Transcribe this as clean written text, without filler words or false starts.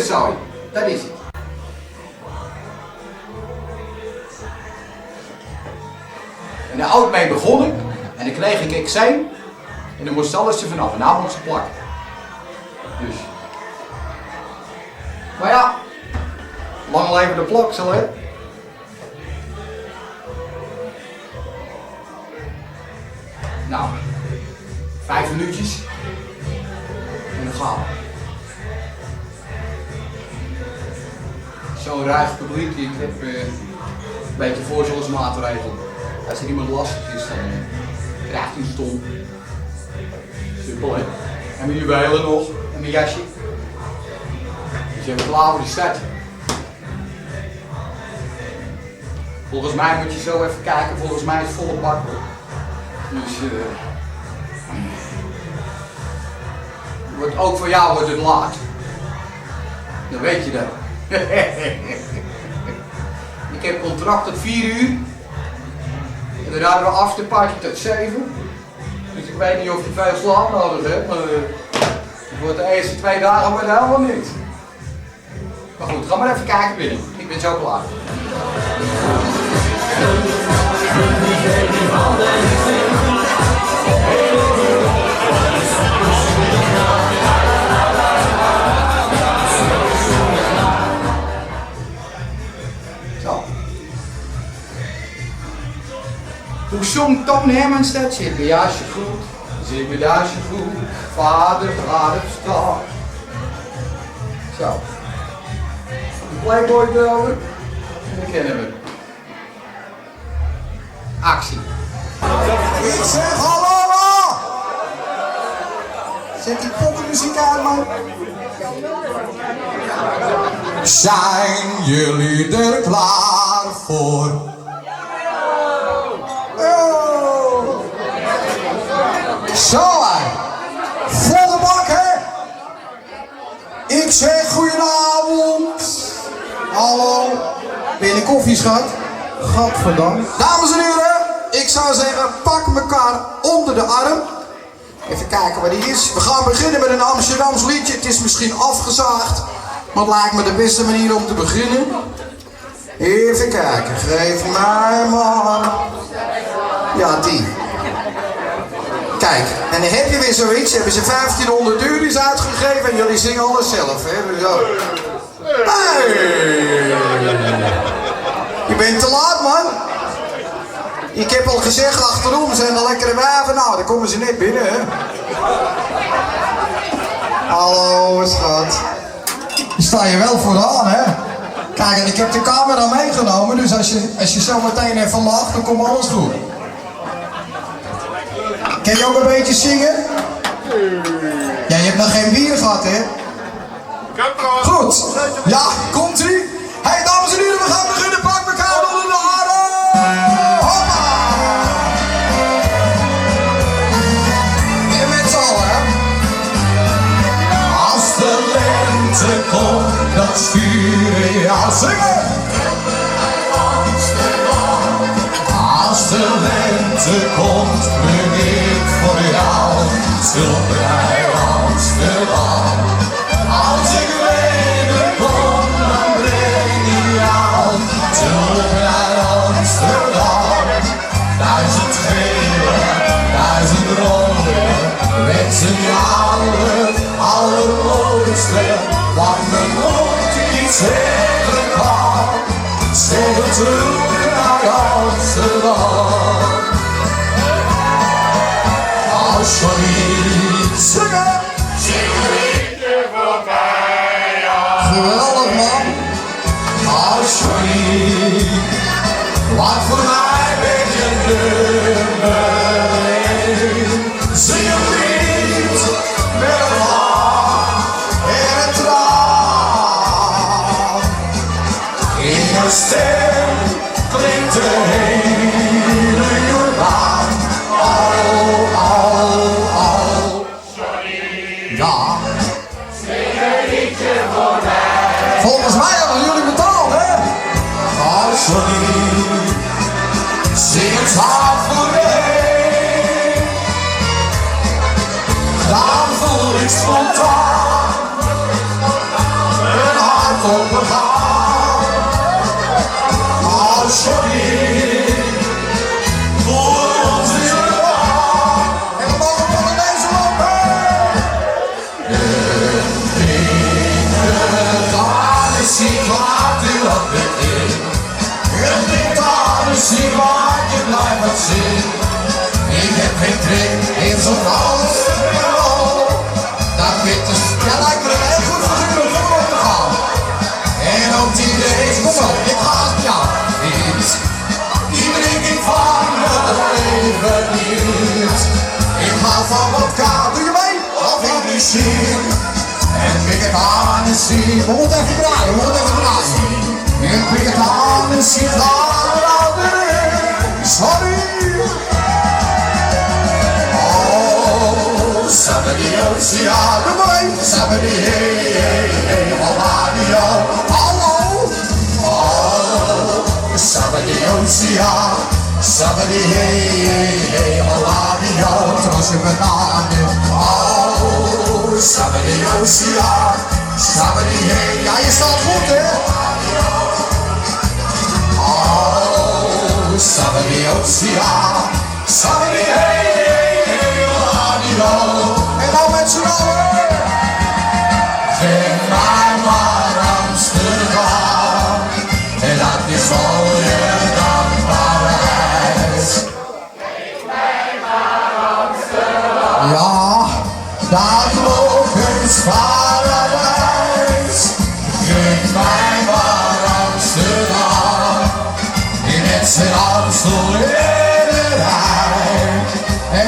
zooi. Dat is het. En daar oud mee begonnen. En dan kreeg ik eczeem. En dan moest alles er vanaf. En nou moet ze plakken. Dus. Maar ja. Lang leven de plaksel, hè. Nou. 5 minuutjes. En dan gaan we. Zo'n ruig publiek. Ik heb een beetje voorzorgsmaatregelen. Als er iemand lastig is, dan krijgt hij een stoel. Simpel, hè? En mijn juwelen nog. En mijn jasje. Dus je bent klaar voor de start. Volgens mij moet je zo even kijken. Volgens mij is het volle bak. Dus ook voor jou wordt het laat. Dan weet je dat. Ik heb contract tot 4 uur. En dan hadden we afterparty tot 7. Dus ik weet niet of je veel slaap nodig hebt. Maar voor de eerste 2 dagen wordt het helemaal niks. Maar goed, ga maar even kijken binnen. Ik ben zo klaar. Zo. Hoe zong Toon Hermans dat? Zit mijn jasje goed, zit mijn jasje goed, vader gaat het staan. Zo. De Playboy erover. En dan kennen we. Actie. Ik zeg hallo! Zet die popmuziek aan, man. Zijn jullie er klaar voor? Oh. Zo, hè. Volle bak, hè? Ik zeg goedenavond. Hallo. Ben je in de koffie, schat? Gadverdamme. Dames en heren, ik zou zeggen, pak elkaar onder de arm. Even kijken waar die is. We gaan beginnen met een Amsterdams liedje. Het is misschien afgezaagd, maar het lijkt me de beste manier om te beginnen. Even kijken, geef mij maar. Ja, die. Kijk, en dan heb je weer zoiets. Hebben ze 1500 euro's uitgegeven en jullie zingen alles zelf, hè? Dus zo. Hey! Je bent te laat, man. Ik heb al gezegd, achterom zijn er lekkere wijven. Nou, dan komen ze net binnen, hè. Hallo, schat. Je sta je wel vooraan, hè. Kijk, en ik heb de camera meegenomen, dus als je zo meteen even lacht, dan komt alles goed. Ken je ook een beetje zingen? Ja, je hebt nog geen bier gehad, hè. Goed. Ja, komt-ie. Hey, dames en heren, we gaan beginnen. Pak elkaar onder de armen. Hoppa. En met z'n allen, hè. Als de lente komt, dan sturen jou zingen. Als de lente komt, breng ik voor jou zilverrij Amsterdam. Als ik wederkom, dan breng ik jou zilverrij Amsterdam. 1000 gele, 1000 rode, met z'n jou het allermooiste, wat me nooit iets zeggen kan. Zeg terug naar Amsterdam. Als je niet zingen, zing een liedje voor mij. Geweldig, man. Als je niet, wat voor mij ben je nummer 1. Zing een lied met een lach en een traan. In je stem klinkt de hele Jordaan. Oh, oh, oh. Ja. Zing een liedje voor mij. Volgens mij hebben jullie betaald, hè? Oh, sorry. Zing het hard voor mij. Dan voel ik spontaan een overgaan. Oh, sorry. Voor ons is het waar. En we mogen van deze lopen. Zie wat u op de in. Het ligt alles, zie wat je blijft zien. Ik heb geen trek in zo'n Amsterdam. Dat weet dus, ja, lijkt me heel goed voor de club om te gaan. En ook die deze, kom op, ik ga het jou. Die drink ik van het leven niet. Ik hou van vodka, doe je mee? Of ik niet zien. En pik het aan en zie, we moeten even draaien, we moeten even draaien. En pik het aan en zie, gaan we nou erin. Sorry. Oh, somebody else, ja, doe maar mee. Somebody, hey, hey, hey, radio. Hallo. Oh, somebody else, ja. Somebody, hey, hey, hey, radio. Trots je bananen. Oh, somebody else, ja. Somebody, hey, ja, je staat goed, hè? Oh, somebody else, ja. Somebody, hey, hey, hey, radio. En nou met z'n allen. Geef mij maar Amsterdam. En dat is mooier dan Parijs. Geef mij maar Amsterdam. Ja, dat is paradijs. Geef mij maar Amsterdam. In het Amstel in de rij. En